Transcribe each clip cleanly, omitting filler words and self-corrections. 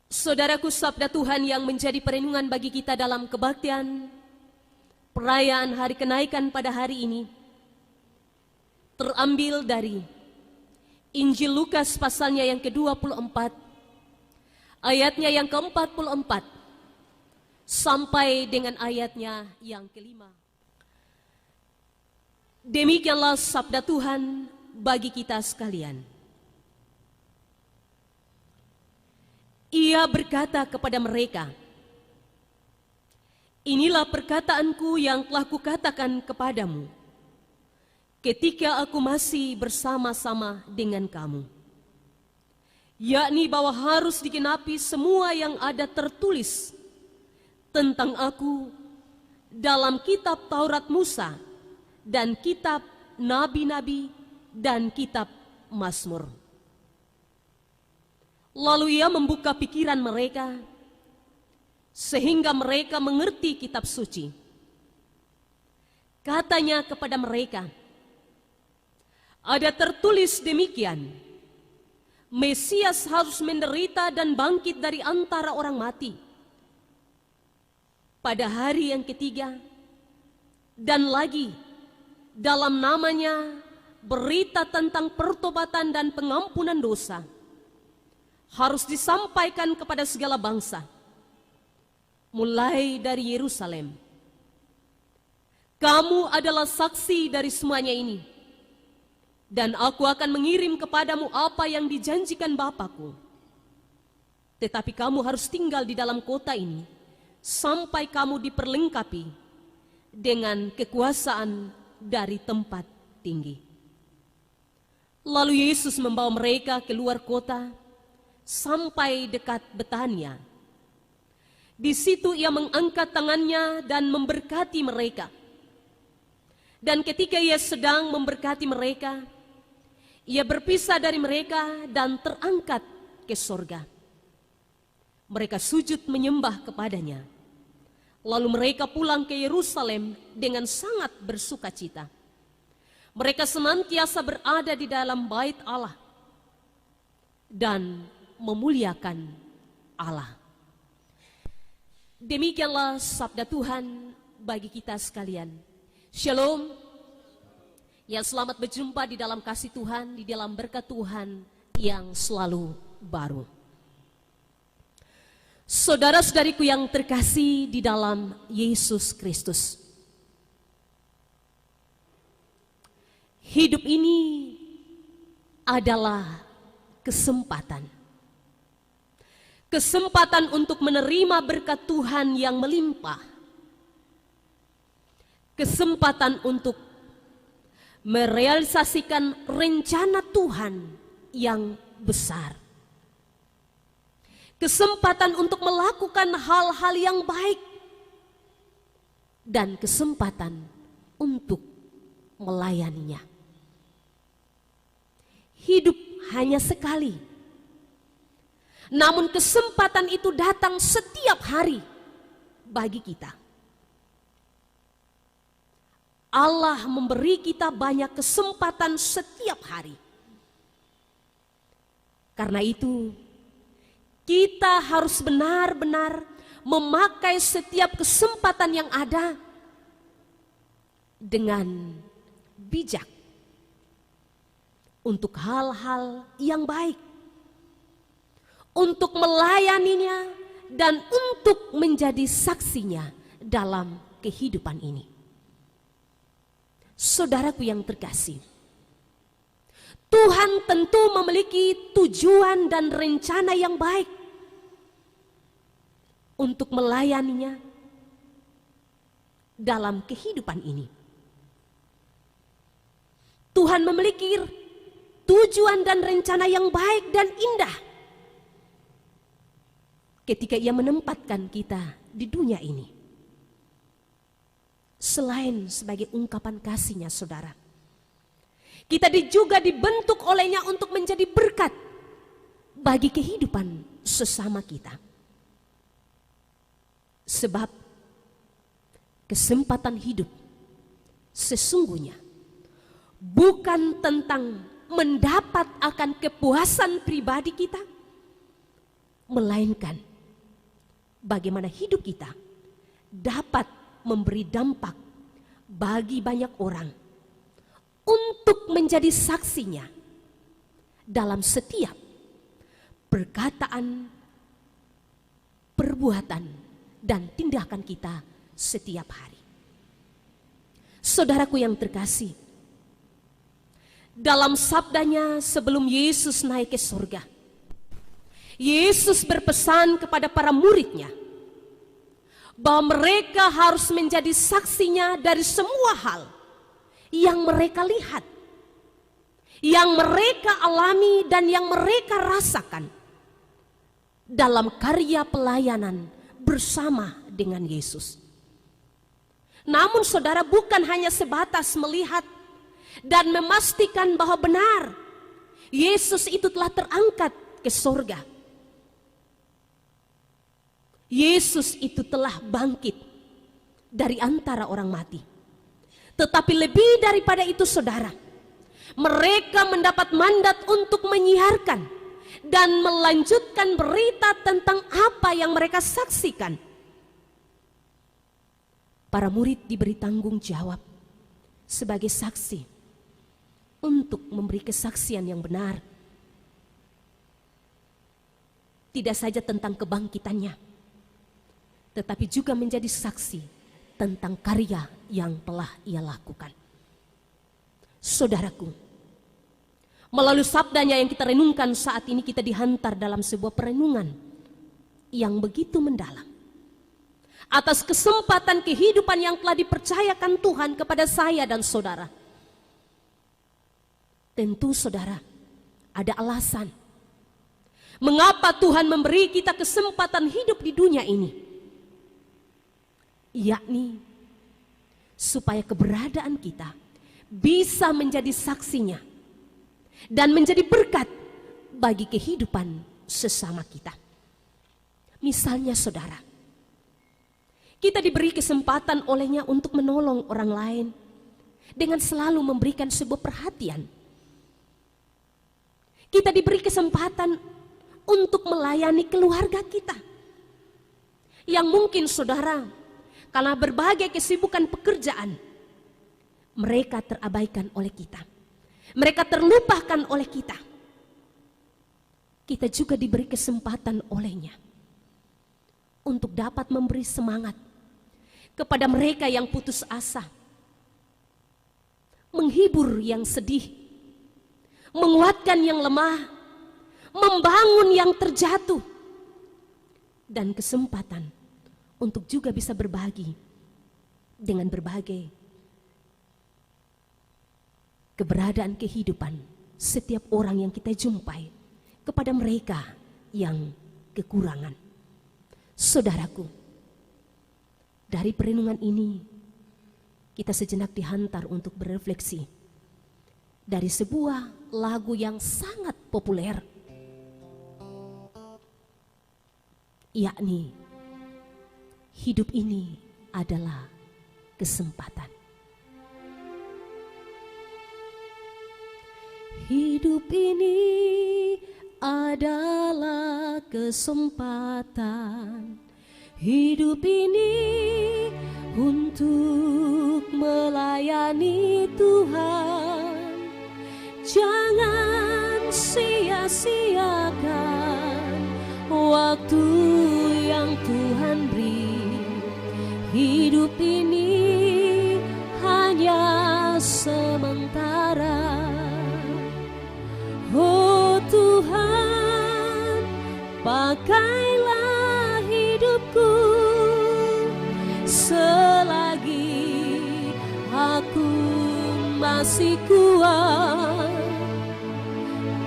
Saudaraku, sabda Tuhan yang menjadi perlindungan bagi kita dalam kebaktian perayaan hari kenaikan pada hari ini terambil dari Injil Lukas pasalnya yang ke-24, ayatnya yang ke-44 sampai dengan ayatnya yang ke-5. Demikianlah sabda Tuhan bagi kita sekalian. Ia berkata kepada mereka, "Inilah perkataanku yang telah kukatakan kepadamu ketika aku masih bersama-sama dengan kamu, yakni bahwa harus digenapi semua yang ada tertulis tentang aku dalam kitab Taurat Musa dan kitab nabi-nabi dan kitab Mazmur." Lalu ia membuka pikiran mereka sehingga mereka mengerti kitab suci. Katanya kepada mereka, "Ada tertulis demikian, Mesias harus menderita dan bangkit dari antara orang mati pada hari yang ketiga, dan lagi dalam namanya berita tentang pertobatan dan pengampunan dosa harus disampaikan kepada segala bangsa, mulai dari Yerusalem. Kamu adalah saksi dari semuanya ini, dan aku akan mengirim kepadamu apa yang dijanjikan Bapakku. Tetapi kamu harus tinggal di dalam kota ini sampai kamu diperlengkapi dengan kekuasaan dari tempat tinggi." Lalu Yesus membawa mereka keluar kota sampai dekat Betania. Di situ ia mengangkat tangannya dan memberkati mereka. Dan ketika ia sedang memberkati mereka, ia berpisah dari mereka dan terangkat ke sorga. Mereka sujud menyembah kepadanya. Lalu mereka pulang ke Yerusalem dengan sangat bersukacita. Mereka senantiasa berada di dalam bait Allah dan memuliakan Allah. Demikianlah sabda Tuhan bagi kita sekalian. Shalom. Ya, selamat berjumpa di dalam kasih Tuhan, di dalam berkat Tuhan yang selalu baru. Saudara-saudariku yang terkasih di dalam Yesus Kristus, hidup ini adalah kesempatan. Kesempatan untuk menerima berkat Tuhan yang melimpah. Kesempatan untuk merealisasikan rencana Tuhan yang besar. Kesempatan untuk melakukan hal-hal yang baik. Dan kesempatan untuk melayaninya. Hidup hanya sekali. Namun kesempatan itu datang setiap hari bagi kita. Allah memberi kita banyak kesempatan setiap hari. Karena itu, kita harus benar-benar memakai setiap kesempatan yang ada dengan bijak untuk hal-hal yang baik, untuk melayaninya dan untuk menjadi saksinya dalam kehidupan ini. Saudaraku yang terkasih, Tuhan tentu memiliki tujuan dan rencana yang baik untuk melayaninya dalam kehidupan ini. Tuhan memiliki tujuan dan rencana yang baik dan indah ketika ia menempatkan kita di dunia ini. Selain sebagai ungkapan kasih-Nya, saudara, kita juga dibentuk olehnya untuk menjadi berkat bagi kehidupan sesama kita. Sebab kesempatan hidup sesungguhnya bukan tentang mendapat akan kepuasan pribadi kita, melainkan bagaimana hidup kita dapat memberi dampak bagi banyak orang untuk menjadi saksinya dalam setiap perkataan, perbuatan, dan tindakan kita setiap hari. Saudaraku yang terkasih, dalam sabdanya sebelum Yesus naik ke surga, Yesus berpesan kepada para muridnya bahwa mereka harus menjadi saksinya dari semua hal yang mereka lihat, yang mereka alami, dan yang mereka rasakan dalam karya pelayanan bersama dengan Yesus. Namun saudara, bukan hanya sebatas melihat dan memastikan bahwa benar Yesus itu telah terangkat ke surga. Yesus itu telah bangkit dari antara orang mati. Tetapi lebih daripada itu saudara, mereka mendapat mandat untuk menyiarkan dan melanjutkan berita tentang apa yang mereka saksikan. Para murid diberi tanggung jawab sebagai saksi untuk memberi kesaksian yang benar. Tidak saja tentang kebangkitannya, tetapi juga menjadi saksi tentang karya yang telah ia lakukan. Saudaraku, melalui sabdanya yang kita renungkan saat ini, kita dihantar dalam sebuah perenungan yang begitu mendalam atas kesempatan kehidupan yang telah dipercayakan Tuhan kepada saya dan saudara. Tentu saudara, ada alasan mengapa Tuhan memberi kita kesempatan hidup di dunia ini, yakni supaya keberadaan kita bisa menjadi saksinya dan menjadi berkat bagi kehidupan sesama kita. Misalnya saudara, kita diberi kesempatan olehnya untuk menolong orang lain dengan selalu memberikan sebuah perhatian. Kita diberi kesempatan untuk melayani keluarga kita yang mungkin saudara, karena berbagai kesibukan pekerjaan, mereka terabaikan oleh kita. Mereka terlupakan oleh kita. Kita juga diberi kesempatan olehnya untuk dapat memberi semangat kepada mereka yang putus asa, menghibur yang sedih, menguatkan yang lemah, membangun yang terjatuh, dan kesempatan untuk juga bisa berbagi dengan berbagai keberadaan kehidupan setiap orang yang kita jumpai kepada mereka yang kekurangan. Saudaraku, dari perenungan ini kita sejenak dihantar untuk berefleksi dari sebuah lagu yang sangat populer, yakni hidup ini adalah kesempatan. Hidup ini adalah kesempatan. Hidup ini untuk melayani Tuhan. Jangan sia-siakan waktu yang Tuhan beri. Hidup ini hanya sementara. Oh Tuhan, pakailah hidupku selagi aku masih kuat.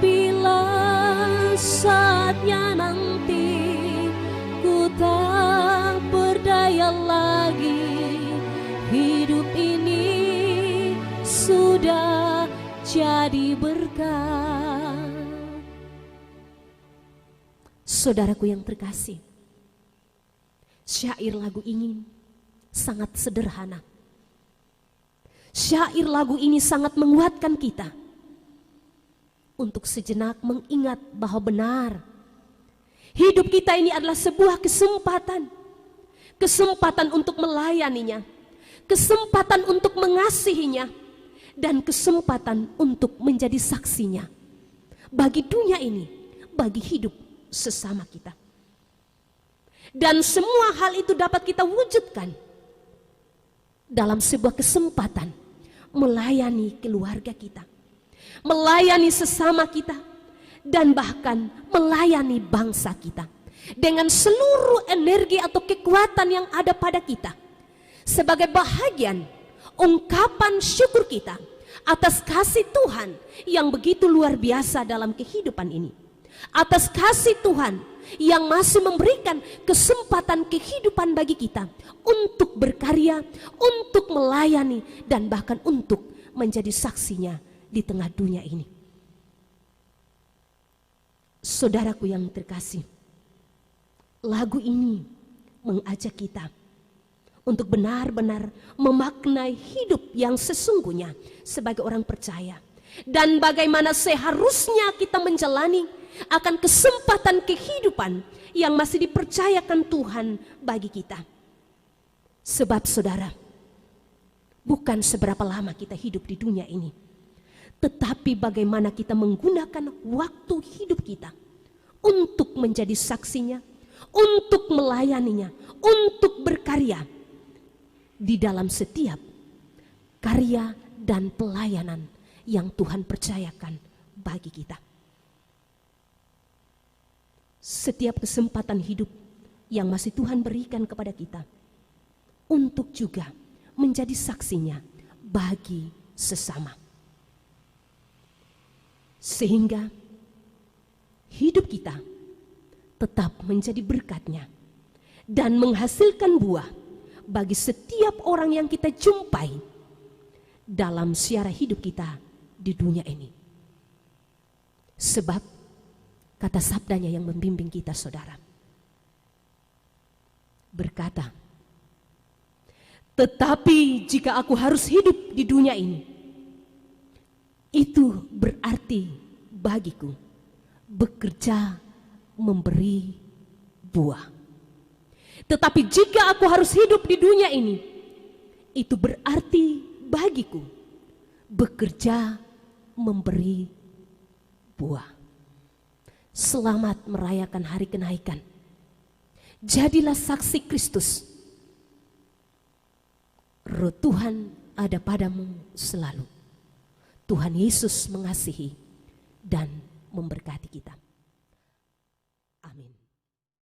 Bila saatnya nanti ku tak berdaya lagi, hidup ini sudah jadi berkat. Saudaraku yang terkasih, syair lagu ini sangat sederhana. Syair lagu ini sangat menguatkan kita untuk sejenak mengingat bahwa benar Hidup kita ini adalah sebuah kesempatan. Kesempatan untuk melayaninya, kesempatan untuk mengasihinya, dan kesempatan untuk menjadi saksinya bagi dunia ini, bagi hidup sesama kita. Dan semua hal itu dapat kita wujudkan dalam sebuah kesempatan melayani keluarga kita, melayani sesama kita, dan bahkan melayani bangsa kita dengan seluruh energi atau kekuatan yang ada pada kita, sebagai bahagian ungkapan syukur kita atas kasih Tuhan yang begitu luar biasa dalam kehidupan ini, atas kasih Tuhan yang masih memberikan kesempatan kehidupan bagi kita untuk berkarya, untuk melayani, dan bahkan untuk menjadi saksinya di tengah dunia ini. Saudaraku yang terkasih, lagu ini mengajak kita untuk benar-benar memaknai hidup yang sesungguhnya sebagai orang percaya, dan bagaimana seharusnya kita menjalani akan kesempatan kehidupan yang masih dipercayakan Tuhan bagi kita. Sebab saudara, bukan seberapa lama kita hidup di dunia ini, tetapi bagaimana kita menggunakan waktu hidup kita untuk menjadi saksinya, untuk melayaninya, untuk berkarya di dalam setiap karya dan pelayanan yang Tuhan percayakan bagi kita. Setiap kesempatan hidup yang masih Tuhan berikan kepada kita untuk juga menjadi saksinya bagi sesama, sehingga hidup kita tetap menjadi berkat-Nya dan menghasilkan buah bagi setiap orang yang kita jumpai dalam siara hidup kita di dunia ini. Sebab kata sabdanya yang membimbing kita, saudara, berkata, tetapi jika aku harus hidup di dunia ini, itu berarti bagiku bekerja memberi buah. Tetapi jika aku harus hidup di dunia ini, itu berarti bagiku bekerja memberi buah. Selamat merayakan hari kenaikan. Jadilah saksi Kristus. Roh Tuhan ada padamu selalu. Tuhan Yesus mengasihi dan memberkati kita.